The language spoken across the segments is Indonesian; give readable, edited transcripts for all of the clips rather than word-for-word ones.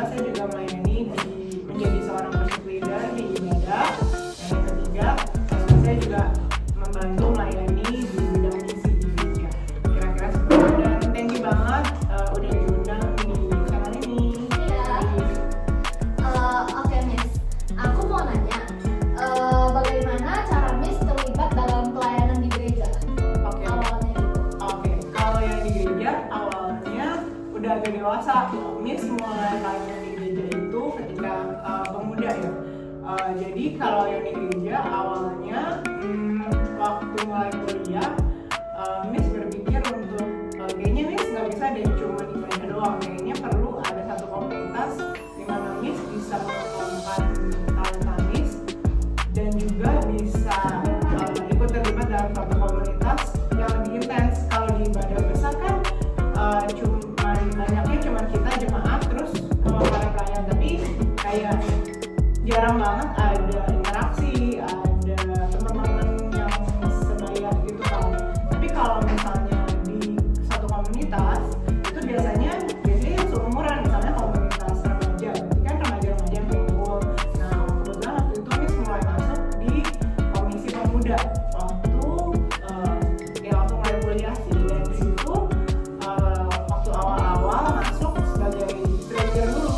saya juga melayani menjadi seorang worship leader di ibadah. Dan yang ketiga, saya juga membantu melayani di bidang misi di gereja. Kira-kira seperti itu. Dan thank you banget udah diundang di channel ini. Oke Miss, aku mau nanya, bagaimana cara Miss terlibat dalam pelayanan di gereja? Oke. Awalnya gitu. Oke, kalau yang di gereja awalnya udah agak dewasa. Miss mulai pelayanan di gereja itu ketika pemuda ya. Jadi kalau yang di gereja awalnya waktu mulai kuliah, Miss berpikir untuk kayaknya Miss nggak bisa deh cuma ibadah doang. Kayaknya perlu ada satu komunitas di mana Miss bisa mengembangkan talenta Miss dan juga bisa ikut terlibat dalam satu komunitas yang lebih intens. Kalau di ibadah besar kan banyaknya cuma kita jemaat terus sama para pelayan, tapi kayak jarang banget ada interaksi, ada teman-teman yang sebaya gitu kan. Tapi kalau misalnya di satu komunitas itu biasanya yang seumuran, misalnya komunitas remaja, berarti kan remaja-remaja yang kumpul. Nah kebetulan waktu itu Miss mulai masuk di komisi pemuda waktu mulai kuliah sih. Dan di situ waktu awal-awal masuk sebagai stranger dulu,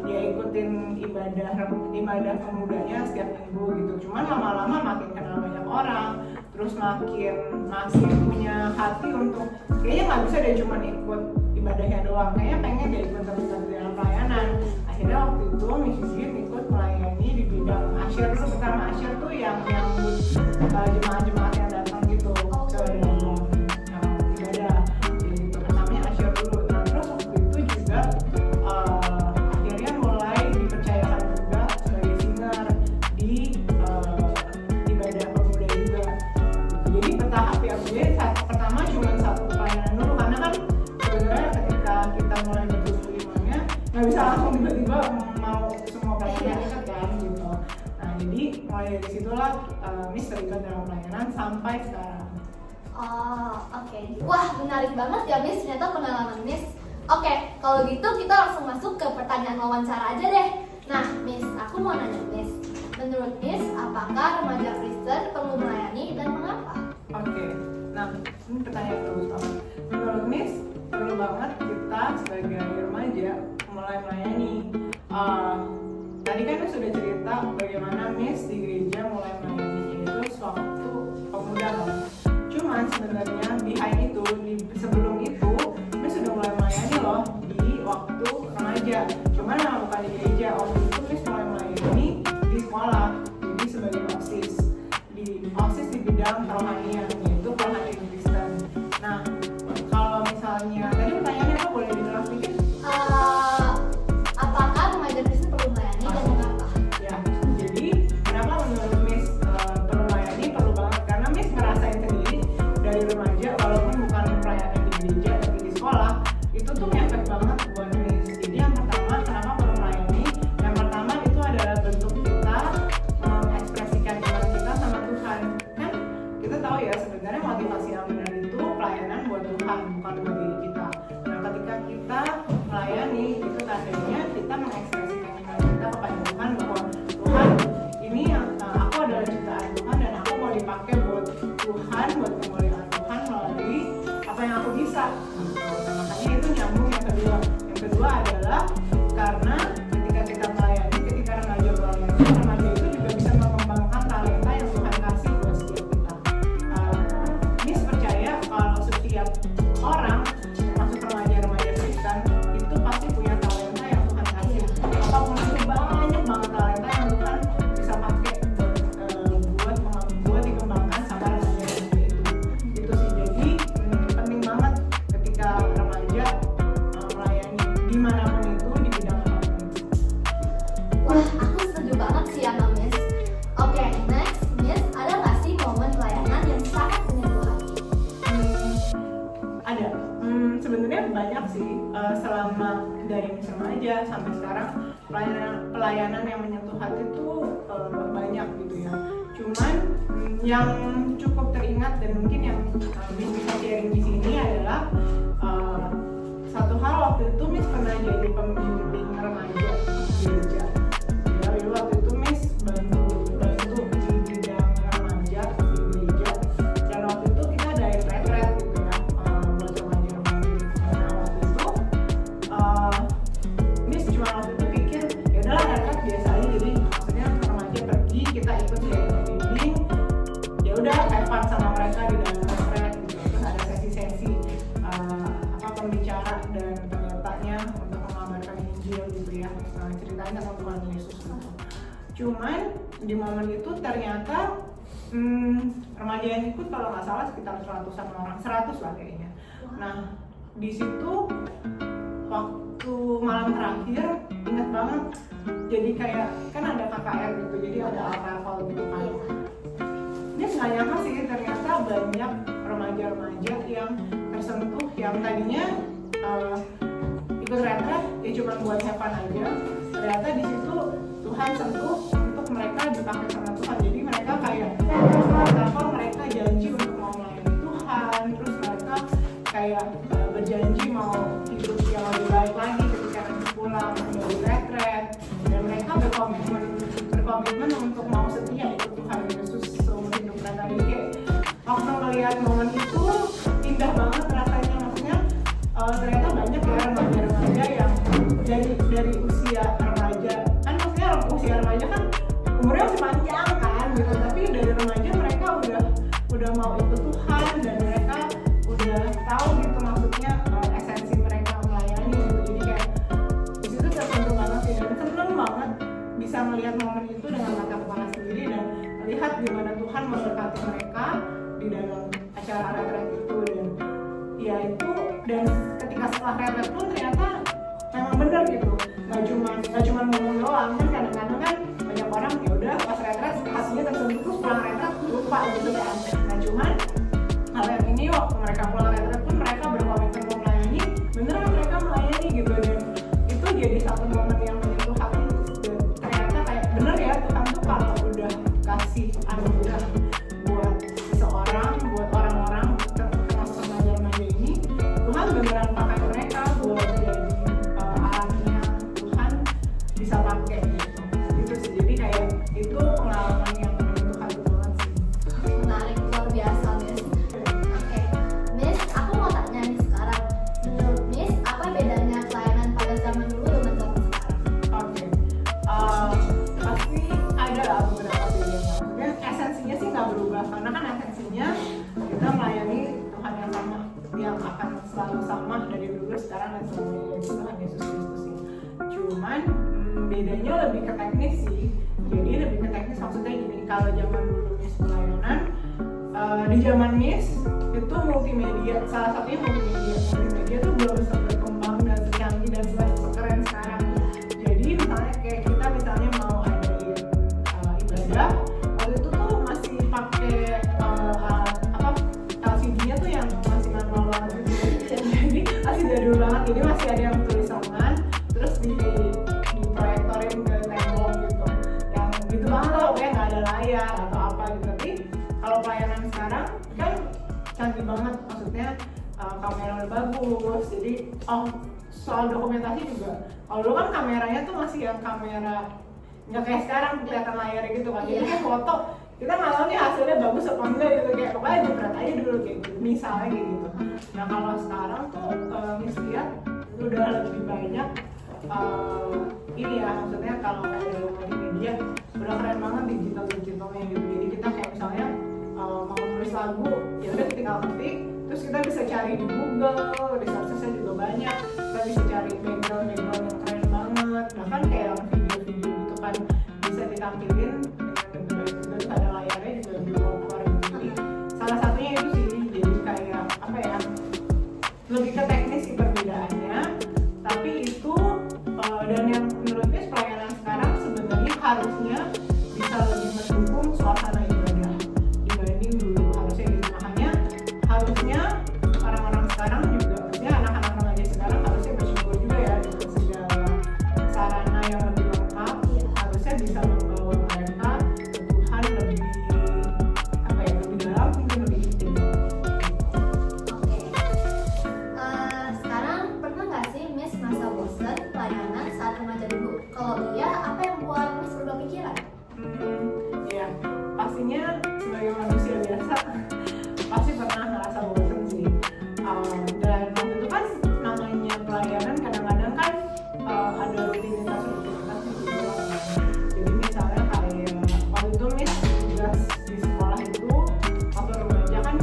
dia ikutin ibadah pemudanya setiap minggu gitu. Cuman lama-lama makin kenal banyak orang, terus masih punya hati untuk kayaknya nggak bisa deh cuma ikut ibadahnya doang, kayaknya pengen dia ikut terlibat dalam pelayanan. Akhirnya waktu itu Miss Yudin ikut melayani di bidang asyir dulu. Pertama asyir tuh yang nyambut jemaat-jemaat yang datang gitu ke dalam ibadah. Jadi pertamanya asyir dulu. Nah terus waktu itu juga akhirnya mulai dipercayakan juga sebagai singer di ibadah pemuda juga. Jadi bertahap ya. Jadi pertama cuma satu pelayanan dulu, karena kan sebenarnya ketika kita mulai bertumbuh imannya nggak bisa langsung tiba-tiba mau semua pelayanan ikut kan gitu. Nah jadi mulai dari situlah Miss terlibat dalam pelayanan sampai sekarang. Oke. Wah, menarik banget ya Miss, ternyata pengalaman Miss. Oke, kalau gitu kita langsung masuk ke pertanyaan wawancara aja deh. Nah, Miss, aku mau nanya Miss, menurut Miss, apakah remaja Kristen perlu melayani dan mengapa? Oke, nah ini pertanyaan bagus banget. Menurut Miss, perlu banget kita sebagai remaja mulai melayani. Tadi kan Miss sudah cerita bagaimana Miss di gereja mulai melayani itu sewaktu pemuda kan. Cuman sebenarnya behind itu, sebelum itu Miss sudah mulai melayani loh di waktu remaja. Cuman memang bukan di gereja. Waktu itu Miss mulai melayani di sekolah, jadi sebagai OSIS di bidang kerohanian, yaitu kerohanian Kristen. Nah kalau misalnya tadi pertanyaannya apa, boleh diulang sedikit? Apakah remaja Kristen perlu melayani dan mengapa? Ya, jadi kenapa menurut Miss perlu melayani? Perlu banget, karena Miss ngerasain sendiri dari remaja, walaupun bukan pelayanan di gereja tapi di sekolah, itu tuh ngefek banget buat Miss. Jadi yang pertama, kenapa perlu melayani? Yang pertama itu adalah bentuk kita mengekspresikan iman kita sama Tuhan. Kan kita tahu ya sebenarnya motivasi yang benar itu pelayanan buat Tuhan, bukan buat diri kita. Nah ketika kita melayani, itu tandanya kita mengekspresikan iman kita kepada Tuhan, bahwa Tuhan ini aku adalah ciptaan Tuhan dan aku mau dipakai buat Tuhan, buat kemuliaan Tuhan melalui apa yang aku bisa. Nah, makanya itu nyambung yang kedua. Yang kedua adalah karena ketika kita melayani, ketika remaja itu juga bisa mengembangkan talenta yang Tuhan kasih buat setiap kita. Miss percaya kalau setiap orang masuk remaja Kristen itu pasti punya talenta yang Tuhan kasih. Apapun itu, banyak banget talenta yang Tuhan bisa pakai buat dikembangkan sama remaja itu. Itu sih, jadi penting banget ketika remaja melayani dimanapun itu, di bidang apapun itu. Wah, aku setuju banget sih sama Miss. Oke, next Miss, ada nggak sih momen pelayanan yang sangat menyentuh hati? Ada. Sebenarnya banyak sih, selama dari Miss remaja sampai sekarang pelayanan yang menyentuh hati itu banyak gitu ya. Cuman yang cukup teringat dan mungkin yang Miss bisa sharing di sini adalah satu hal. Waktu itu Miss pernah jadi pembimbing mereka di dalam retret gitu. Terus ada sesi-sesi pembicara dan penyertanya untuk mengabarkan Injil gitu ya, ceritanya tentang Tuhan Yesus gitu. Cuman di momen itu ternyata remaja yang ikut kalau nggak salah sekitar 100-an orang, 100 lah kayaknya. Nah di situ waktu malam terakhir ingat banget, jadi kayak kan ada KKR gitu, jadi ada altar call gitu kan. Dia nggak nyangka sih ternyata banyak remaja-remaja yang tersentuh, yang tadinya ikut retret ya cuma buat Evan aja, ternyata di situ Tuhan sentuh untuk mereka dipakai sama Tuhan. Jadi mereka kayak mereka janji untuk mau melayani Tuhan, terus mereka kayak berjanji mau hidup yang lebih baik lagi ketika nanti pulang dari retret, dan mereka berkomitmen untuk mau setia ikut Tuhan Yesus seumur hidup mereka. Kayak waktu melihat momen itu indah banget rasanya, maksudnya ternyata banyak ya remaja-remaja yang dari usia remaja, kan maksudnya usia remaja kan umurnya masih panjang kan gitu, tapi dari remaja mereka udah mau ikut Tuhan dan mereka udah tahu gitu maksudnya esensi mereka melayani gitu. Jadi kayak disitu tersentuh banget sih, dan seneng banget bisa melihat momen itu dengan mata kepala sendiri dan melihat gimana Tuhan memberkati mereka di dalam acara retret itu. Dan ya itu, dan ketika setelah retret pun ternyata memang benar gitu, nggak cuma ngomong doang kan. Kadang-kadang kan banyak orang ya udah pas retret hasilnya tersentuh terus pulang retret lupa gitu kan. Nah cuman hal yang ini waktu mereka pulang retret pun mereka berkomitmen untuk melayani, beneran mereka melayani gitu, dan itu jadi satu momen yang menyentuh hati. Dan ternyata kayak bener ya, Tuhan tuh kalau udah kasih anugerah buat seseorang, buat orang-orang termasuk remaja-remaja ini, Tuhan beneran pakai mereka buat jadi alatnya Tuhan bisa pakai gitu. Itu sih, jadi kayak itu pengalaman yang menyentuh hati banget sih. Menarik, luar biasa Miss. Oke, Miss, aku mau tanya nih sekarang, menurut Miss apa bedanya pelayanan pada zaman dulu dengan zaman sekarang? Oke, pasti ada lah beberapa bedanya. Maksudnya esensinya sih nggak berubah, karena kan esensinya kita melayani Tuhan yang sama, yang akan selalu sama dari dulu, sekarang, dan selamanya, yaitu Tuhan Yesus Kristus ya. Cuman bedanya lebih ke teknis sih. Jadi lebih ke teknis, maksudnya gini, kalau zaman dulu Miss pelayanan, di zaman Miss itu multimedia, salah satunya multimedia tuh belum berkembang dan secanggih dan sekeren sekarang. Jadi misalnya kayak kita misalnya mau adain ibadah, waktu itu tuh masih pakai LCD-nya tuh yang masih manual banget gitu. Jadi masih jadul banget, jadi masih ada yang tulis tangan terus diproyektorin ke tembok gitu, yang gitu banget lah, pokoknya nggak ada layar atau apa gitu. Tapi kalau pelayanan sekarang kan canggih banget, maksudnya kamera udah bagus, jadi soal dokumentasi juga, kalau dulu kan kameranya tuh masih yang kamera nggak kayak sekarang kelihatan layarnya gitu kan. Jadi kayak foto kita nggak tahu nih hasilnya bagus apa enggak gitu, kayak pokoknya jepret aja dulu kayak gitu, misalnya kayak gitu. Nah kalau sekarang tuh Miss lihat udah lebih banyak ini ya, maksudnya kalau kayak dalam multimedia udah keren banget digitalnya gitu. Jadi kita kayak misalnya mau nulis lagu, ya udah tinggal ketik, terus kita bisa cari di Google, resourcesnya juga banyak, kita bisa cari background yang keren banget, bahkan kayak video-video gitu kan bisa ditampilin dengan lebih baik juga, terus ada layarnya juga lebih proper gitu. Jadi salah satunya itu sih, jadi kayak apa ya, lebih ke teknis sih perbedaannya, tapi itu dan yang menurutnya pelayanan sekarang sebenarnya harusnya bisa lebih mendukung suasana ibadah dibanding dulu, harusnya gitu. Makanya harusnya orang-orang sekarang juga, maksudnya anak-anak remaja sekarang harusnya bersyukur juga ya dengan segala sarana yang lebih lengkap, harusnya bisa membawa mereka ke Tuhan lebih apa ya, lebih dalam, mungkin lebih intim. Oke. Sekarang pernah nggak sih Miss masa bosan pelayanan saat remaja dulu? Kalau iya, apa yang buat Miss berubah pikiran? Ya, pastinya sebagai manusia biasa pasti pernah ngerasa bosan sih. Dan waktu itu kan namanya pelayanan kadang-kadang kan ada rutinitas gitu. Jadi misalnya kayak waktu itu Miss tugas di sekolah itu waktu remaja kan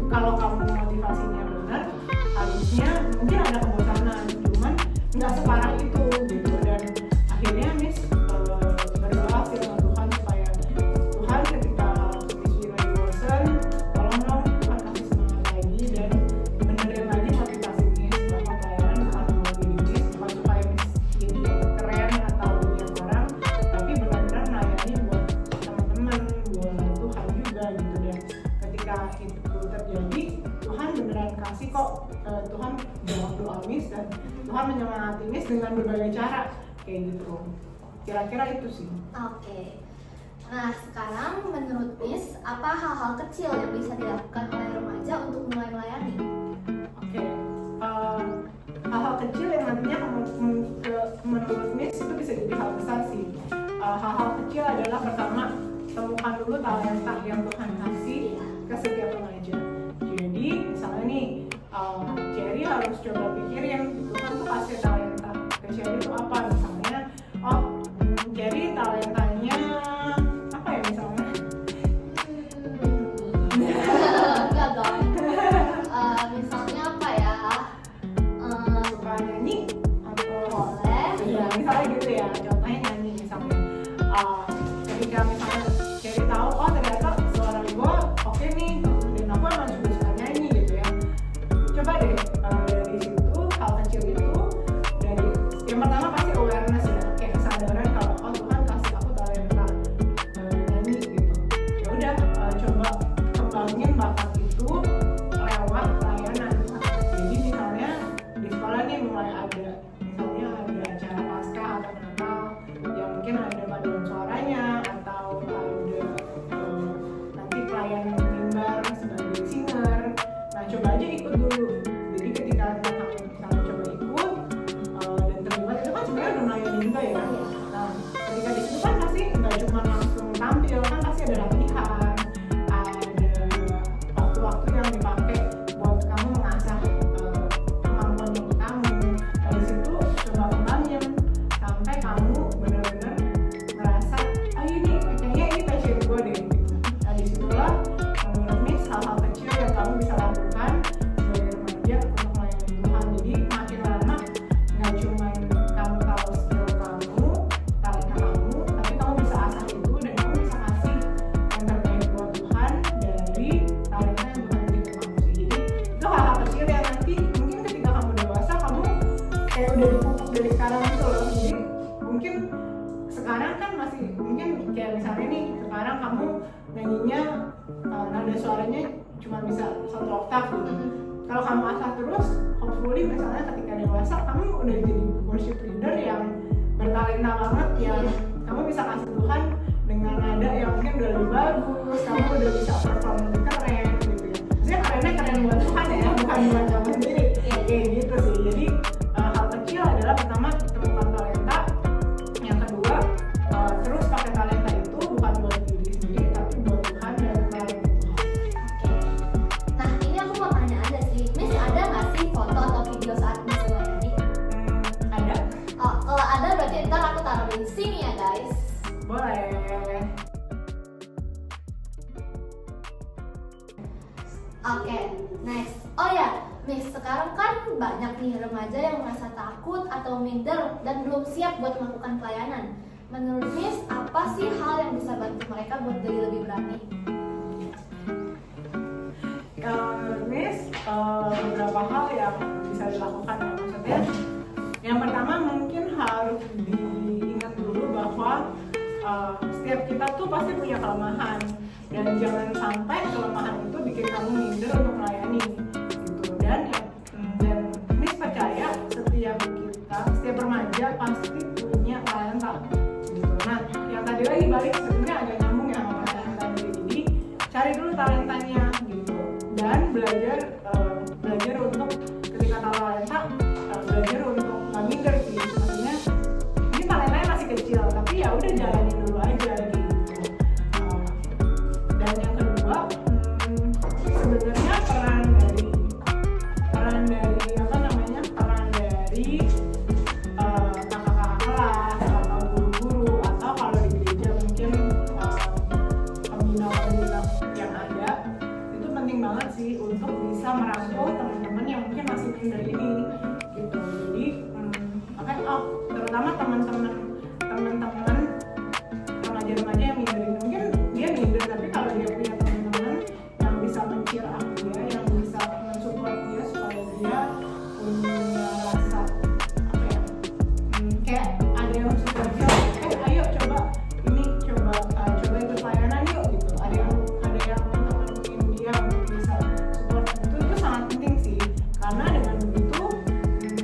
kalau kamu motivasinya benar, harusnya mungkin ada kebosanan, cuman nggak separah itu gitu. Dan akhirnya Miss berdoa sih sama Tuhan supaya Tuhan ketika Miss lagi bosan, tolong dong Tuhan kasih semangat lagi dan benerin lagi motivasi Miss bahwa pelayanan bukan buat diri Miss, bukan supaya Miss jadi keren atau dilihat orang, tapi benar-benar melayani buat teman-teman, buat Tuhan juga gitu. Dan ketika itu terjadi, Tuhan beneran kasih kok, Tuhan jawab doa Miss dan Tuhan menyemangati Miss dengan berbagai cara kayak gitu. Kira-kira itu sih. Oke. Nah, sekarang menurut Miss, apa hal-hal kecil yang bisa dilakukan oleh remaja untuk mulai melayani? Oke. Hal-hal kecil yang nantinya menurut Miss itu bisa jadi hal besar sih. Hal-hal kecil adalah pertama, temukan dulu talenta yang Tuhan kasih ke setiap remaja. Jadi misalnya nih, Cherry harus coba pikirin Tuhan tuh kasih talenta ke Cherry itu apa. Misalnya, Cherry talentanya apa ya misalnya? Enggak dong. Misalnya apa ya? Suka nyanyi atau Boleh. ya misalnya gitu ya, contohnya nyanyi misalnya. Ketika misalnya Cherry tahu, ternyata suara gue oke nih dan aku emang juga suka nyanyi gitu ya, coba deh dari situ, hal kecil itu, dari yang pertama pasti awareness ya, kayak kesadaran kalau Tuhan kasih aku talenta nyanyi gitu. Ya udah, coba kembangin bakat itu lewat pelayanan. Jadi misalnya di sekolah nih mulai ada, misalnya ada acara Paskah atau Natal, ya mungkin ada paduan suaranya atau ada nanti pelayanan mimbar sebagai singer. Nah coba aja ikut dulu. Jadi ketika kamu coba ikut dan terlibat, itu kan sebenarnya udah melayani juga ya. Nah ketika di situ kan pasti nggak cuma langsung tampil, kan pasti ada latihan, ada waktu-waktu yang dipakai buat kamu mengasah kemampuan nyanyi kamu. Nah di situ coba kembangin sampai kamu benar-benar ngerasa, ini kayaknya ini passion gue deh gitu. Nah disitulah menurut Miss hal-hal kecil yang kamu bisa lakukan sebagai remaja untuk melayani Tuhan. Jadi makin lama nggak cuma kamu tahu skill kamu, talenta kamu, tapi kamu bisa asah itu dan kamu bisa kasih yang terbaik buat Tuhan dari talenta yang Tuhan berikan kamu sih. Jadi itu hal-hal kecil yang nanti mungkin ketika kamu dewasa kamu kayak udah dipupuk dari sekarang gitu loh. Jadi mungkin sekarang kan masih mungkin kayak misalnya nih, sekarang kamu nyanyinya nada suaranya cuma bisa 1 oktav gitu. Kalau kamu asah terus, hopefully misalnya ketika dewasa kamu udah jadi worship leader yang bertalenta banget, yang kamu bisa kasih Tuhan dengan nada yang mungkin udah lebih bagus, kamu udah bisa perform lebih keren gitu ya. Maksudnya kerennya keren buat Tuhan ya, bukan buat kamu sendiri. Kayak gitu sih. Jadi hal kecil adalah pertama temukan talenta, yang kedua terus pakai talenta itu bukan buat diri sendiri tapi buat Tuhan dan melayani Tuhan. Nah, ini aku mau tanya aja sih. Miss, ada nggak sih foto atau video saat Miss melayani? Ada? Kalau ada berarti ntar aku taruh di sini ya guys. Boleh. Oke, next. Oh ya, Miss, sekarang kan banyak nih remaja yang merasa takut atau minder dan belum siap buat melakukan pelayanan. Menurut Miss, apa sih hal yang bisa bantu mereka buat jadi lebih berani? Kalau menurut Miss, beberapa hal yang bisa dilakukan ya. Maksudnya yang pertama mungkin harus diingat dulu bahwa setiap kita tuh pasti punya kelemahan, dan jangan sampai kelemahan itu bikin kamu minder untuk melayani gitu. Dan Miss percaya setiap remaja pasti punya talenta gitu. Nah yang tadi lagi balik sebenarnya agak nyambung ya sama talenta tadi. Jadi cari dulu talentanya gitu dan belajar untuk ketika tahu talenta, belajar untuk nggak minder sih. Maksudnya ini talentanya masih kecil tapi ya udah jalanin dulu aja gitu. Dan yang kedua, sebenarnya peran dari kakak-kakak kelas atau guru-guru, atau kalau di gereja mungkin pembina yang ada, itu penting banget sih untuk bisa merangkul teman-teman yang mungkin masih minder ini gitu. Jadi terutama teman-teman remaja-remaja yang minder ini, mungkin dia minder tapi kalau dia punya teman-teman yang bisa men-cheer up dia, yang bisa mensupport dia supaya dia punya rasa kayak ada yang support dia, ayo coba ikut layanan yuk gitu. Ada yang temenin dia untuk bisa support, itu sangat penting sih, karena dengan begitu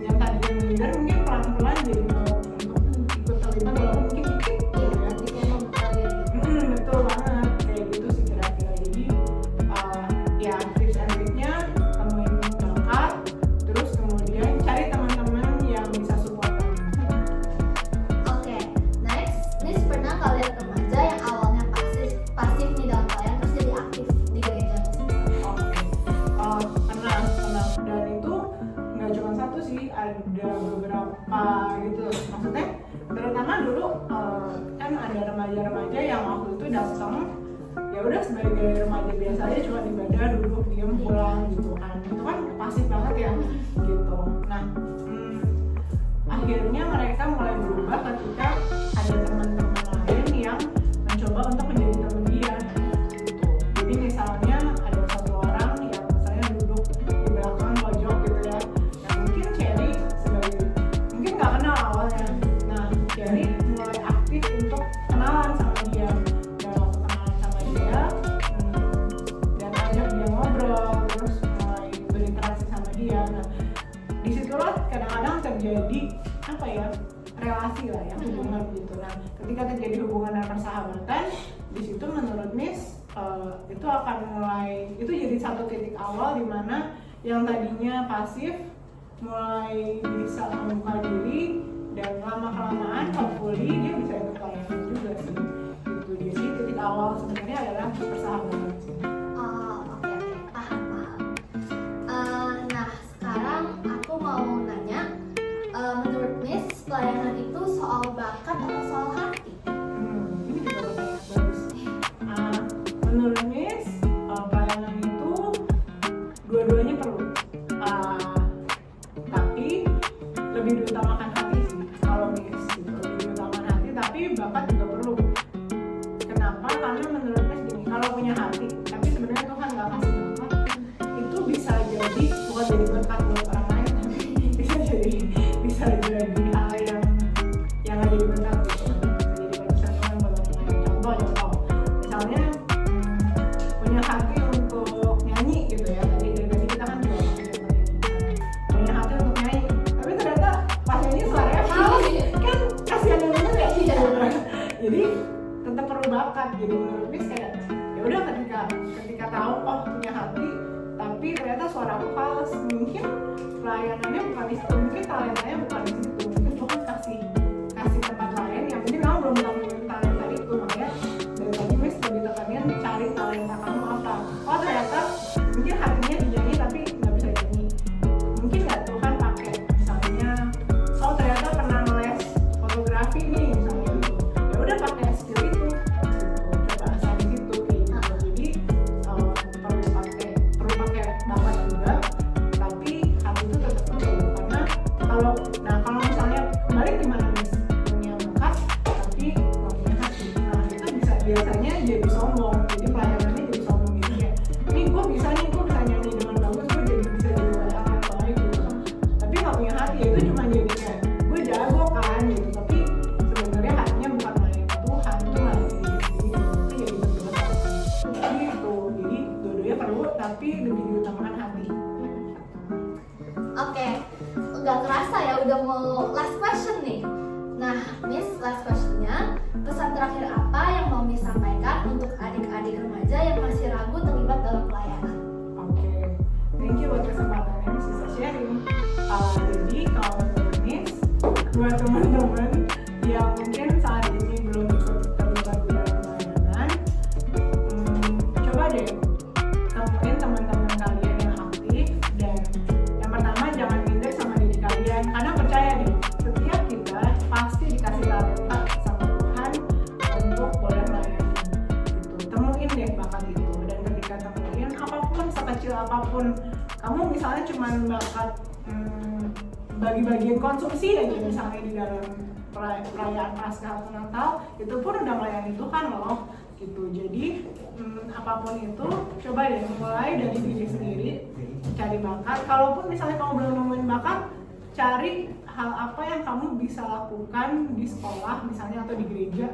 yang tadinya minder mungkin pelan-pelan jadi mau untuk ikut terlibat walaupun mungkin dikit gitu ya. Betul banget, kayak gitu sih kira-kira. Jadi ya tips and triknya temuin bakat, terus kemudian cari teman-teman yang bisa support. Oke, next, Miss pernah nggak lihat remaja yang awalnya pasif nih dalam pelayanan terus jadi aktif di gereja? Pernah, dan itu nggak cuma satu sih, ada beberapa gitu. Maksudnya terutama dulu kan ada remaja-remaja yang waktu itu datang ya udah sebagai remaja biasa aja, cuma ibadah, duduk, diem, pulang gitu kan. Itu kan pasif banget ya gitu. Nah akhirnya mereka mulai berubah ketika ada teman-teman lain yang mencoba untuk menjadi teman dia gitu. Jadi misalnya ada satu orang yang misalnya duduk di belakang pojok gitu ya, yang mungkin Cherry sebagai mungkin nggak kenal awalnya. Nah Cherry mulai aktif untuk kenalan sama dia, dan waktu kenalan sama dia dan ajak dia ngobrol, terus mulai berinteraksi sama dia. Nah disitulah kadang-kadang terjadi relasi lah ya, hubungan gitu. Nah ketika terjadi hubungan dan persahabatan, di situ menurut Miss itu akan mulai, itu jadi satu titik awal di mana yang tadinya pasif mulai bisa membuka diri, dan lama-kelamaan hopefully dia bisa ikut pelayanan juga sih gitu. Jadi titik awal sebenarnya adalah persahabatan. Oke, paham. Nah sekarang aku mau nanya, menurut Miss pelayanan itu soal bakat atau soal hati? Ini juga pertanyaan bagus. Menurut Miss pelayanan itu dua-duanya perlu, tapi lebih diutamakan hati sih kalau Miss gitu. Lebih diutamakan hati, tapi bakat juga perlu. Kenapa? Karena menurut Miss gini, kalau punya hati tapi sebenarnya Tuhan nggak kasih bakat, itu bisa jadi bukan jadi berkat buat orang lain, tapi bisa jadi hal yang ada di berkat gitu. Jadi bisa Tuhan buat orang lain. Contoh misalnya punya hati untuk nyanyi gitu ya, tadi kita kan juga punya hati untuk nyanyi, tapi ternyata pas nyanyi suaranya halus kan, kasihan yang denger ya gitu. Jadi tetap perlu bakat. Jadi menurut Miss kayak ya udah, ketika tahu punya hati tapi ternyata suara aku fals, mungkin pelayanannya bukan di situ, mungkin talentanya bukan di situ, mungkin Tuhan kasih tempat lain yang mungkin kamu belum temuin talenta itu. Makanya dari tadi Miss lebih tekanin cari talenta kamu apa. Ternyata mungkin hatinya dinyanyi tapi nggak bisa nyanyi, mungkin nggak Tuhan pakai misalnya ternyata pernah ngeles fotografi nih misalnya gitu, ya udah pakai skill itu gitu. Coba asal di situ kayak gitu. Jadi perlu pakai bakat juga, tapi hati itu tetap perlu. Karena kalau misalnya kembali gimana Miss punya bakat tapi nggak punya hati, nah itu biasanya jadi sombong, jadi pelayanannya jadi sombong gitu ya. Gue bisa nyanyi dengan bagus, gue bisa jadi pelayan yang baik gitu. Tapi nggak punya hati, ya itu cuma jadi kayak gue jago kan gitu, tapi sebenarnya hatinya bukan main Tuhan, itu malah jadi diri sendiri, itu jadi berdosa gitu. Jadi dua-duanya perlu, tapi lebih diutamakan hati. Oke, nggak kerasa ya udah mau last question nih. Nah, Miss, last questionnya, pesan terakhir apa yang mau Miss sampaikan untuk adik-adik remaja yang masih ragu terlibat dalam pelayanan? Oke, thank you buat kesempatannya Miss bisa sharing. Jadi kalau menurut Miss, buat teman-teman yang mungkin saat ini belum ikut terlibat dalam pelayanan, coba deh temuin teman-teman kalian yang aktif, dan yang pertama jangan minder sama diri kalian, karena percaya deh, setiap kita pasti dikasih talenta sama Tuhan untuk boleh melayani gitu. Temuin deh bakat itu, dan ketika temuin apapun sekecil apapun kamu misalnya cuma bakat bagi-bagian konsumsi aja misalnya di dalam perayaan Paskah atau Natal, itu pun udah melayani Tuhan loh gitu. Jadi apapun itu coba deh mulai dari diri sendiri, cari bakat. Kalaupun misalnya kamu belum nemuin bakat, cari hal apa yang kamu bisa lakukan di sekolah misalnya atau di gereja,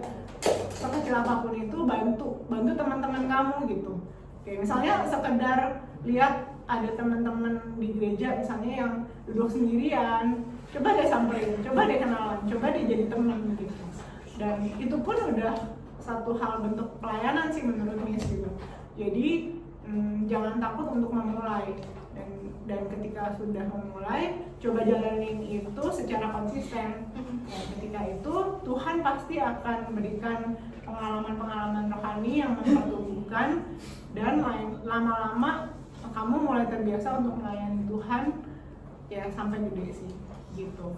sekecil apapun itu, bantu teman-teman kamu gitu. Oke, misalnya sekedar lihat ada teman-teman di gereja misalnya yang duduk sendirian, coba deh samperin, coba deh kenalan, coba deh jadi teman gitu. Dan itu pun udah satu hal bentuk pelayanan sih menurut Miss gitu. Jadi jangan takut untuk memulai, dan ketika sudah memulai, coba jalanin itu secara konsisten. Ya, ketika itu Tuhan pasti akan memberikan pengalaman-pengalaman rohani yang mempertumbuhkan, dan lama-lama kamu mulai terbiasa untuk melayani Tuhan ya sampai gede sih gitu.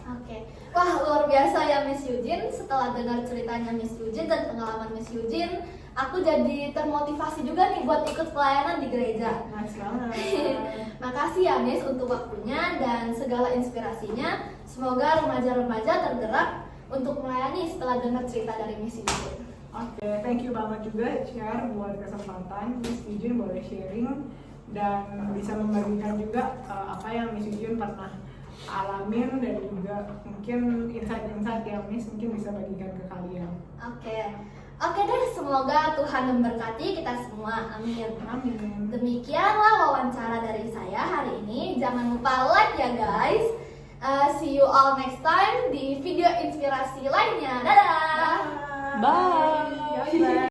Oke. Wah, luar biasa ya Miss Eugene. Setelah dengar ceritanya Miss Eugene dan pengalaman Miss Eugene, aku jadi termotivasi juga nih buat ikut pelayanan di gereja. Nice banget. Makasih ya Miss untuk waktunya dan segala inspirasinya. Semoga remaja-remaja tergerak untuk melayani setelah dengar cerita dari Miss Eugene. Oke, thank you banget juga Share buat kesempatan. Miss Eugene boleh sharing dan bisa membagikan juga apa yang Miss Eugene pernah alamin, dan juga mungkin insight-insight yang Miss mungkin bisa bagikan ke kalian. Oke deh, semoga Tuhan memberkati kita semua, amin. Amin. Demikianlah wawancara dari saya hari ini. Jangan lupa like ya guys. See you all next time di video inspirasi lainnya. Dadah. Bye. Bye.